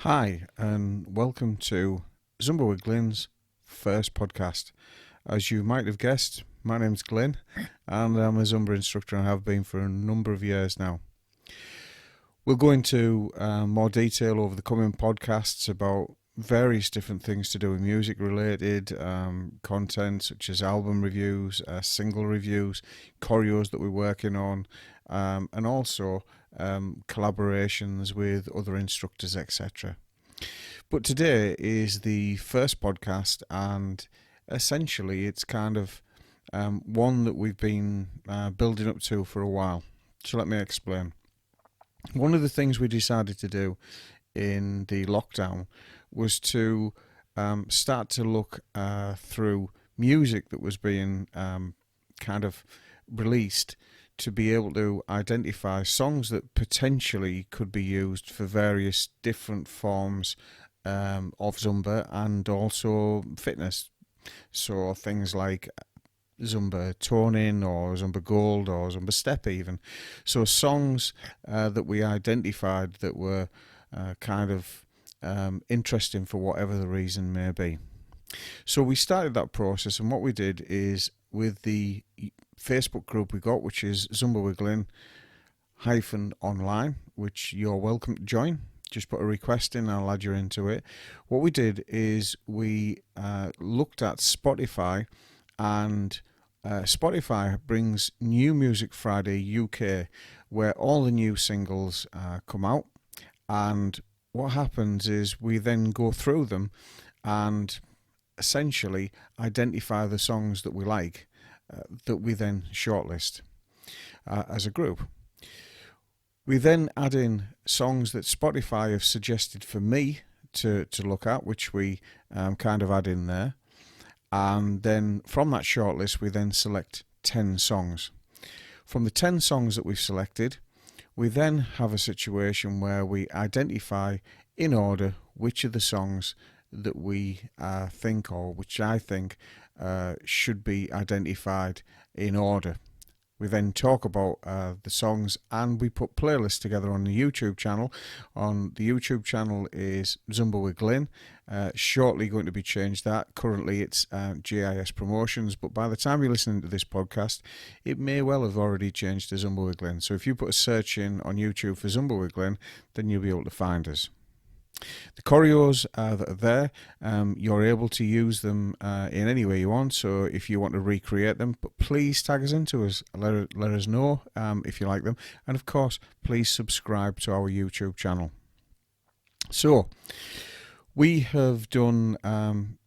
Hi, and welcome to Zumba with Glyn's first podcast. As you might have guessed, my name's Glyn, and I'm a Zumba instructor and have been for a number of years now. We'll go into more detail over the coming podcasts about various different things to do with music related content, such as album reviews, single reviews, choreos that we're working on, and also collaborations with other instructors, etc. But today is the first podcast, and essentially it's kind of one that we've been building up to for a while. So let me explain. One of the things we decided to do in the lockdown was to start to look through music that was being kind of released to be able to identify songs that potentially could be used for various different forms of Zumba and also fitness. So things like Zumba toning or Zumba gold or Zumba step even. So songs that we identified that were kind of interesting for whatever the reason may be. So we started that process, and what we did is with the Facebook group we got, which is Zumba with Glyn -online, which you're welcome to join. Just put a request in, I'll add you into it. What we did is we looked at Spotify, and Spotify brings New Music Friday UK, where all the new singles come out, and what happens is we then go through them and essentially identify the songs that we like, that we then shortlist as a group. We then add in songs that Spotify have suggested for me to look at, which we kind of add in there. And then from that shortlist, we then select 10 songs. From the 10 songs that we've selected, we then have a situation where we identify in order which of the songs that we think, or which I think should be identified in order. We then talk about the songs, and we put playlists together on the YouTube channel. On the YouTube channel is Zumba with Glyn. Shortly going to be changed that. Currently it's GIS Promotions, but by the time you're listening to this podcast, it may well have already changed to Zumba with Glyn. So if you put a search in on YouTube for Zumba with Glyn, then you'll be able to find us. The choreos that are there, you're able to use them in any way you want. So if you want to recreate them, but please tag us into us. Let us know if you like them. And of course, please subscribe to our YouTube channel. So we have done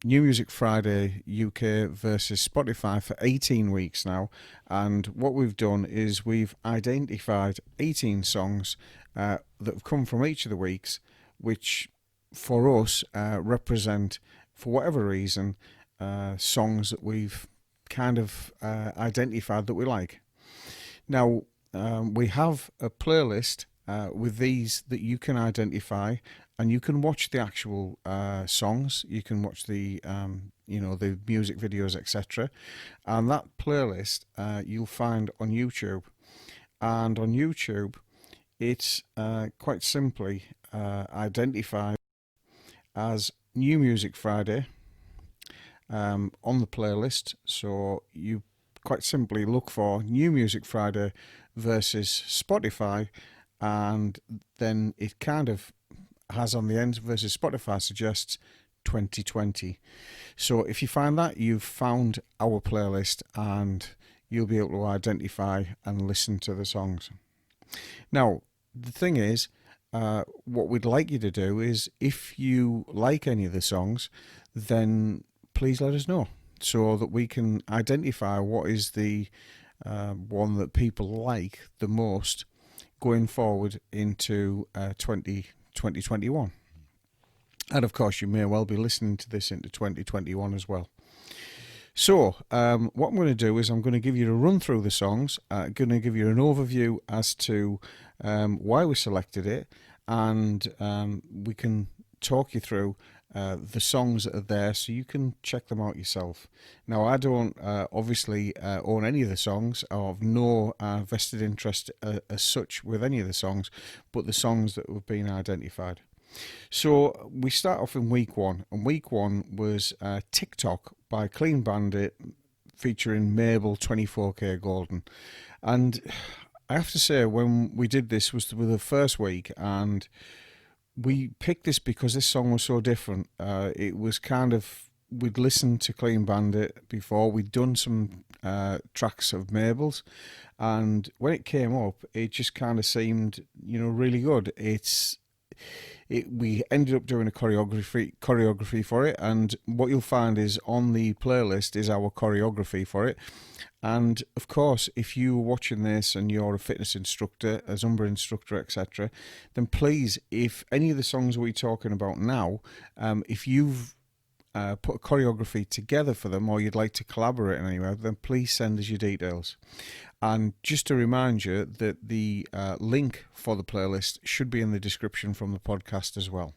New Music Friday UK versus Spotify for 18 weeks now. And what we've done is we've identified 18 songs that have come from each of the weeks, which for us represent, for whatever reason, songs that we've kind of identified that we like. Now, we have a playlist with these that you can identify, and you can watch the actual songs, you can watch the the music videos, etc. And that playlist you'll find on YouTube. And on YouTube, it's quite simply identified as New Music Friday on the playlist. So you quite simply look for New Music Friday versus Spotify, and then it kind of has on the end versus Spotify suggests 2020. So if you find that, you've found our playlist, and you'll be able to identify and listen to the songs. Now, the thing is, what we'd like you to do is, if you like any of the songs, then please let us know so that we can identify what is the one that people like the most going forward into 2021. And of course, you may well be listening to this into 2021 as well. So what I'm going to do is I'm going to give you a run through the songs. I'm going to give you an overview as to why we selected it, and we can talk you through the songs that are there so you can check them out yourself. Now, I don't obviously own any of the songs, or have no vested interest as such with any of the songs, but the songs that have been identified. So we start off in week one, and week one was Tik Tok by Clean Bandit featuring Mabel 24K Golden. And I have to say, when we did this was the first week, and we picked this because this song was so different. It was kind of, we'd listened to Clean Bandit before, we'd done some tracks of Mabel's, and when it came up, it just kind of seemed, really good. We ended up doing a choreography for it, and what you'll find is on the playlist is our choreography for it. And of course, if you're watching this and you're a fitness instructor, a Zumba instructor, etc., then please, if any of the songs we're talking about now, if you've put a choreography together for them, or you'd like to collaborate in any way, then please send us your details. And just to remind you that the link for the playlist should be in the description from the podcast as well.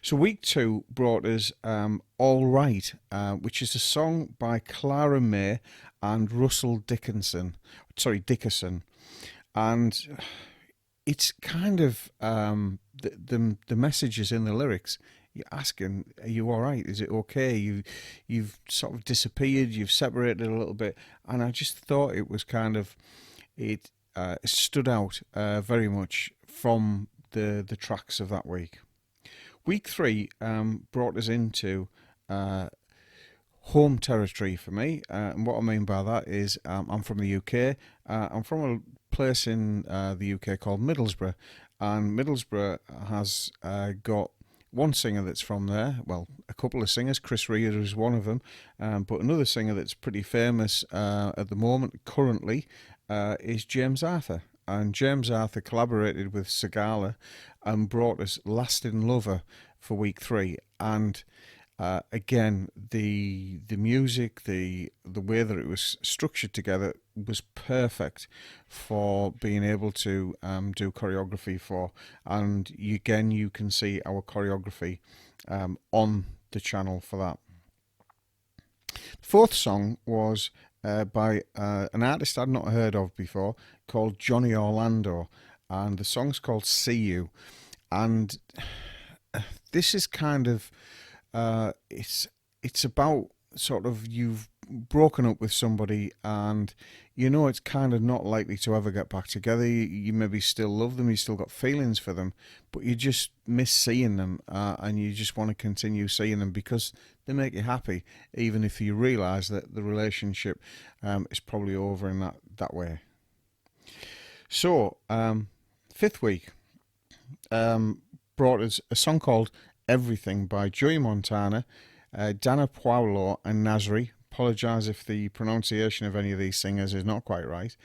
So week two brought us All Right, which is a song by Clara May and Russell Dickerson. And it's kind of the messages in the lyrics. You're asking, are you all right? Is it okay? You've sort of disappeared. You've separated a little bit, and I just thought it was kind of it stood out very much from the tracks of that week. Week three brought us into home territory for me, and what I mean by that is I'm from the UK. I'm from a place in the UK called Middlesbrough, and Middlesbrough has got one singer that's from there, well, a couple of singers. Chris Reader is one of them, but another singer that's pretty famous at the moment, currently, is James Arthur. And James Arthur collaborated with Segala and brought us Lasting Lover for week three. And again, the music, the way that it was structured together was perfect for being able to do choreography for. And again, you can see our choreography on the channel for that. The fourth song was by an artist I'd not heard of before called Johnny Orlando, and the song's called See You. And this is kind of it's about sort of you've broken up with somebody, and it's kind of not likely to ever get back together. You maybe still love them, you still got feelings for them, but you just miss seeing them, and you just want to continue seeing them because they make you happy, even if you realise that the relationship is probably over in that way. So fifth week brought us a song called Everything by Joey Montana, Dana Paulo and Nasri. Apologise if the pronunciation of any of these singers is not quite right,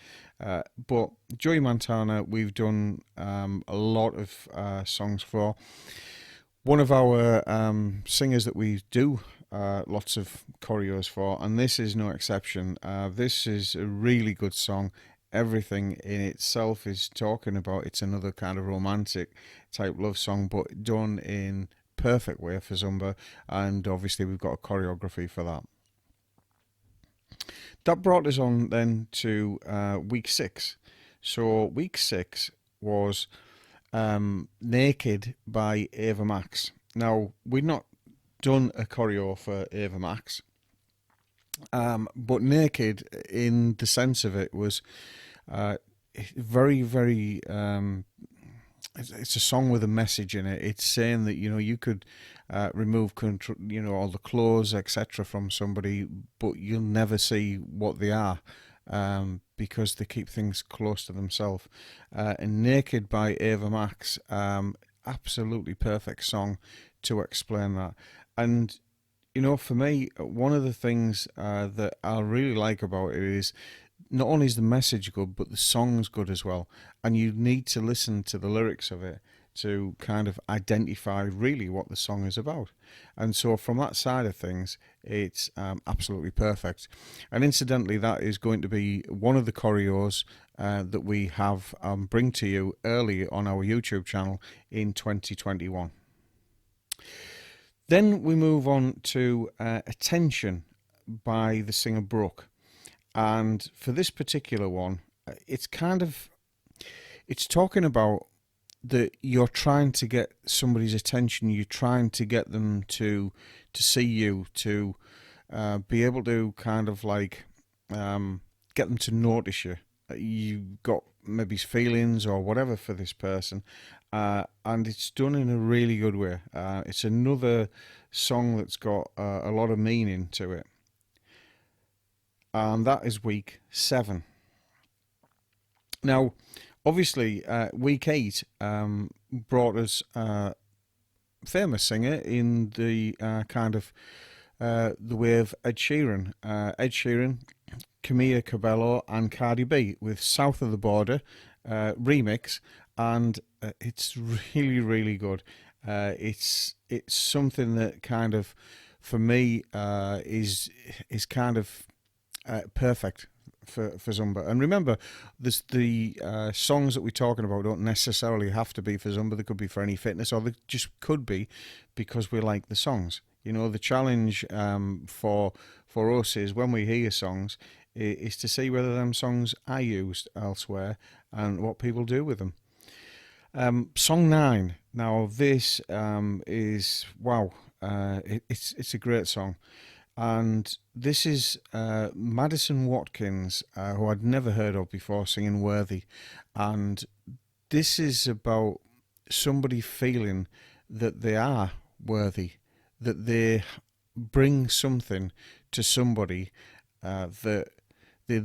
but Joey Montana we've done a lot of songs for. One of our singers that we do lots of choreos for, and this is no exception. This is a really good song. Everything in itself is talking about, it's another kind of romantic type love song, but done in perfect way for Zumba, and obviously we've got a choreography for that. That brought us on then to week six. So week six was Naked by Ava Max. Now, we'd not done a choreo for Ava Max, but Naked, in the sense of it, was very, very... it's a song with a message in it. It's saying that you could remove control, all the clothes, etc., from somebody, but you'll never see what they are because they keep things close to themselves. And Naked by Ava Max, absolutely perfect song to explain that. And for me, one of the things that I really like about it is not only is the message good, but the song's good as well. And you need to listen to the lyrics of it to kind of identify really what the song is about. And so from that side of things, it's absolutely perfect. And incidentally, that is going to be one of the choreos that we have bring to you early on our YouTube channel in 2021. Then we move on to Attention by the singer Brooke. And for this particular one, it's talking about that you're trying to get somebody's attention. You're trying to get them to see you, to be able to kind of like get them to notice you. You've got maybe feelings or whatever for this person, and it's done in a really good way. It's another song that's got a lot of meaning to it, and that is week 7. Now, obviously, week 8 brought us a famous singer in the kind of the way of Ed Sheeran. Ed Sheeran, Camila Cabello, and Cardi B with "South of the Border" remix, and it's really, really good. It's something that kind of, for me, is kind of perfect for Zumba. And remember, the songs that we're talking about don't necessarily have to be for Zumba. They could be for any fitness, or they just could be because we like the songs. You know, the challenge for us is when we hear songs is to see whether them songs are used elsewhere and what people do with them. Song 9. Now this is wow. It's a great song. And this is Madison Watkins, who I'd never heard of before, singing "Worthy." And this is about somebody feeling that they are worthy, that they bring something to somebody that they,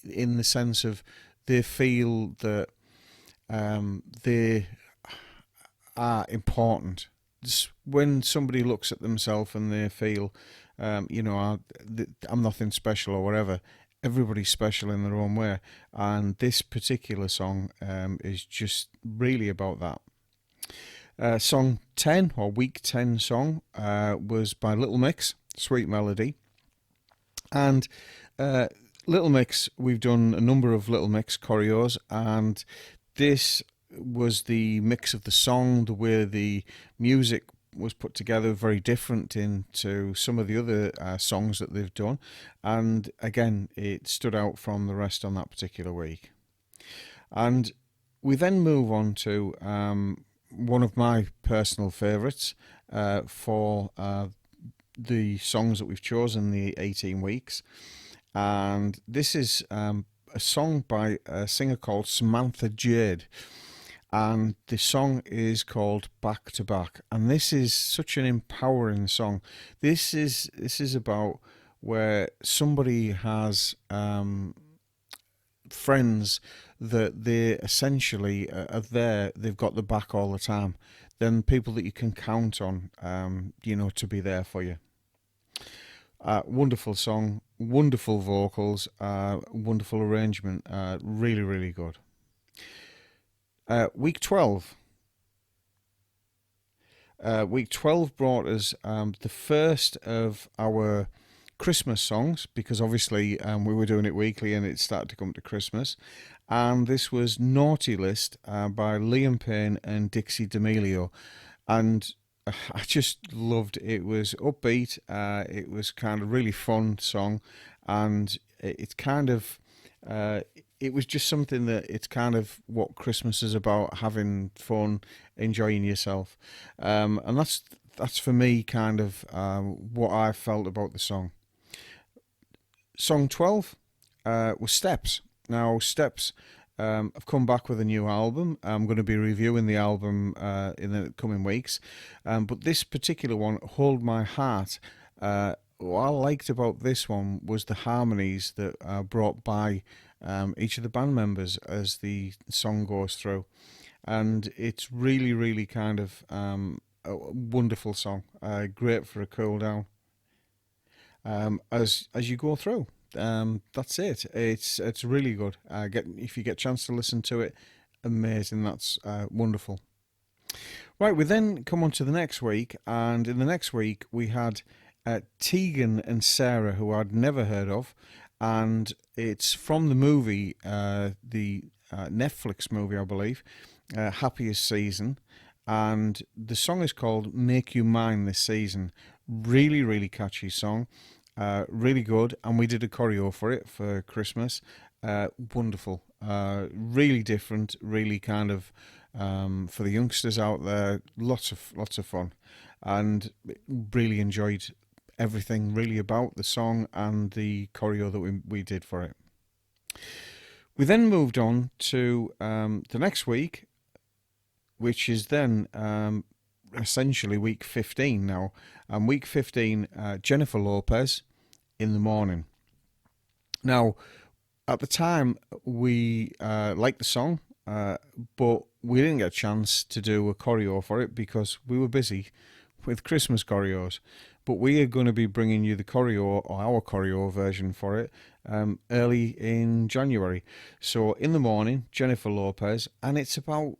in the sense of they feel that they are important. Just when somebody looks at themselves and they feel, I'm nothing special or whatever. Everybody's special in their own way, and this particular song is just really about that. Song 10, or week 10 song, was by Little Mix, "Sweet Melody." And Little Mix, we've done a number of Little Mix choreos, and this was the mix of the song, the way the music was put together, very different into some of the other songs that they've done. And again, it stood out from the rest on that particular week. And we then move on to one of my personal favourites for the songs that we've chosen, the 18 weeks. And this is a song by a singer called Samantha Jade. And the song is called "Back to Back," and this is such an empowering song. This is about where somebody has friends that they essentially are there. They've got the back all the time. Then people that you can count on, to be there for you. Wonderful song, wonderful vocals, wonderful arrangement. Really, really good. Week 12. Week 12 brought us the first of our Christmas songs, because obviously we were doing it weekly and it started to come to Christmas. And this was "Naughty List" by Liam Payne and Dixie D'Amelio. And I just loved it. It was upbeat. It was kind of really fun song. And it's kind of... it was just something that it's kind of what Christmas is about, having fun, enjoying yourself. And that's for me kind of what I felt about the song. Song 12 was "Steps." Now, Steps have come back with a new album. I'm going to be reviewing the album in the coming weeks. But this particular one, "Hold My Heart," what I liked about this one was the harmonies that are brought by each of the band members as the song goes through. And it's really, really kind of a wonderful song. Great for a cool down. As you go through. That's it. It's really good. If you get a chance to listen to it, amazing. That's wonderful. Right, we then come on to the next week, and in the next week we had Tegan and Sarah, who I'd never heard of, and it's from the movie, the Netflix movie, I believe, Happiest Season, and the song is called "Make You Mine This Season." Really, really catchy song, really good, and we did a choreo for it for Christmas. Wonderful, really different, really kind of for the youngsters out there. Lots of fun, and really enjoyed everything really about the song and the choreo that we did for it. We then moved on to the next week, which is then essentially week 15 now. And week 15, Jennifer Lopez, In the Morning. Now, at the time, we liked the song, but we didn't get a chance to do a choreo for it because we were busy with Christmas choreos. But we are going to be bringing you the choreo, or our choreo version for it, early in January. So, In the Morning, Jennifer Lopez, and it's about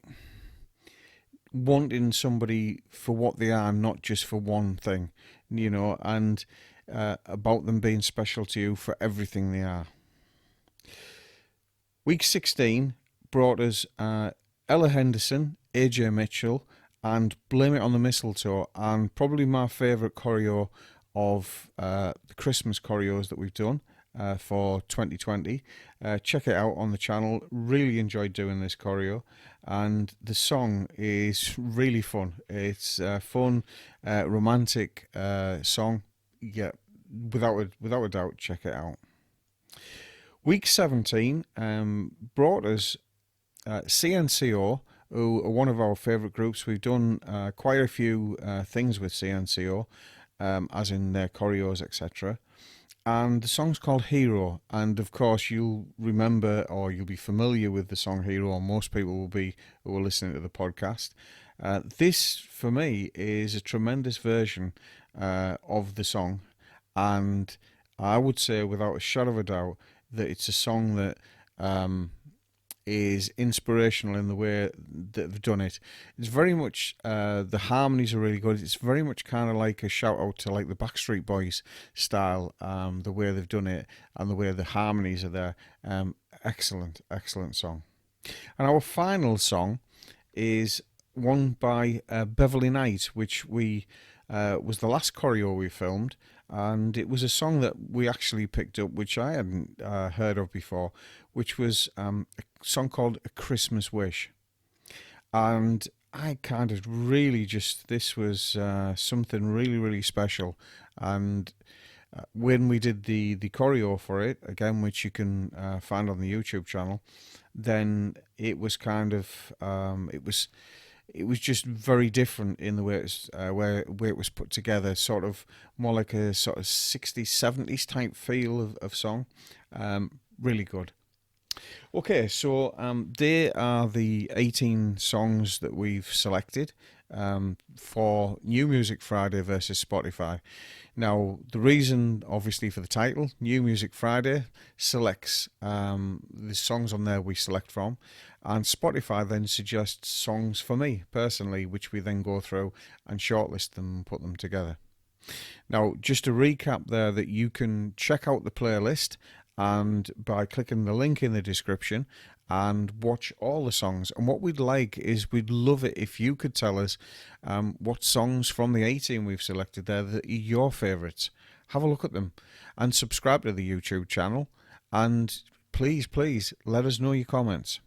wanting somebody for what they are, not just for one thing, and about them being special to you for everything they are. Week 16 brought us Ella Henderson, AJ Mitchell, and Blame It on the Mistletoe, and probably my favourite choreo of the Christmas choreos that we've done for 2020. Check it out on the channel. Really enjoyed doing this choreo, and the song is really fun. It's a fun, romantic song. Yeah, without a doubt, check it out. Week 17 brought us CNCO, who are one of our favourite groups. We've done quite a few things with CNCO, as in their choreos, etc. And the song's called Hero, and of course you'll remember, or you'll be familiar with the song Hero, or most people will be who are listening to the podcast. This, for me, is a tremendous version of the song, and I would say without a shadow of a doubt that it's a song that is inspirational in the way that they've done it. It's very much, the harmonies are really good. It's very much kind of like a shout out to like the Backstreet Boys style, the way they've done it and the way the harmonies are there. Excellent song. And our final song is one by Beverly Knight, which we was the last choreo we filmed, and it was a song that we actually picked up, which I hadn't heard of before, which was a song called A Christmas Wish. And I kind of really just, this was something really, really special. And when we did the choreo for it, again, which you can find on the YouTube channel, then it was kind of, it was just very different in the way it's where it was put together, sort of more like a sort of 60s, 70s type feel of song. Really good. Okay, so they are the 18 songs that we've selected for New Music Friday versus Spotify. Now, the reason, obviously, for the title, New Music Friday, selects the songs on there we select from, and Spotify then suggests songs for me, personally, which we then go through and shortlist them and put them together. Now, just to recap there, that you can check out the playlist and by clicking the link in the description and watch all the songs. And what we'd like is, we'd love it if you could tell us what songs from the 18 we've selected there that are your favourites. Have a look at them and subscribe to the YouTube channel, and please let us know your comments.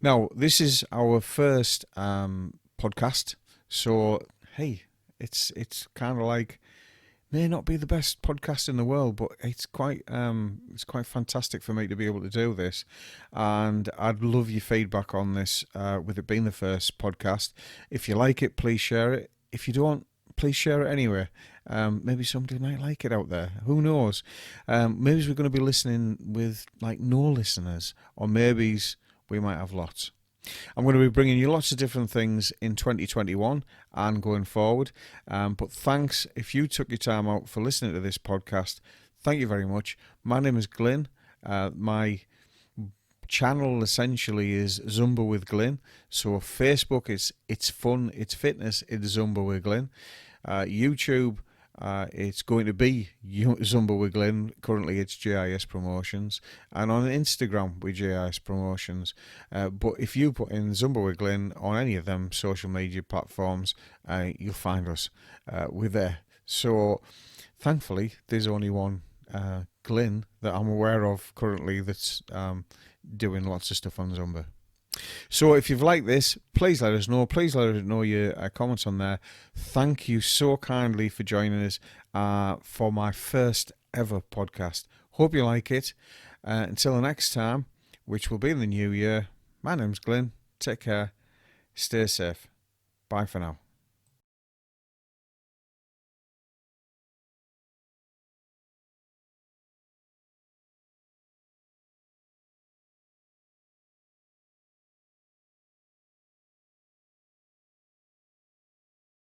Now, this is our first podcast, so hey, it's kind of like, may not be the best podcast in the world, but it's quite fantastic for me to be able to do this, and I'd love your feedback on this, with it being the first podcast. If you like it, please share it. If you don't, please share it anyway. Maybe somebody might like it out there. Who knows? Maybe we're going to be listening with like no listeners, or maybe we might have lots. I'm going to be bringing you lots of different things in 2021 and going forward. But thanks if you took your time out for listening to this podcast. Thank you very much. My name is Glyn. My channel essentially is Zumba with Glyn. So Facebook, it's fun, it's fitness, it's Zumba with Glyn. YouTube, it's going to be Zumba with Glyn. Currently it's JIS Promotions, and on Instagram with JIS Promotions. But if you put in Zumba with Glyn on any of them social media platforms, you'll find us. We're there. So thankfully there's only one Glyn that I'm aware of currently that's doing lots of stuff on Zumba. So if you've liked this, please let us know. Please let us know your comments on there. Thank you so kindly for joining us for my first ever podcast. Hope you like it. Until the next time, which will be in the new year, my name's Glyn. Take care. Stay safe. Bye for now.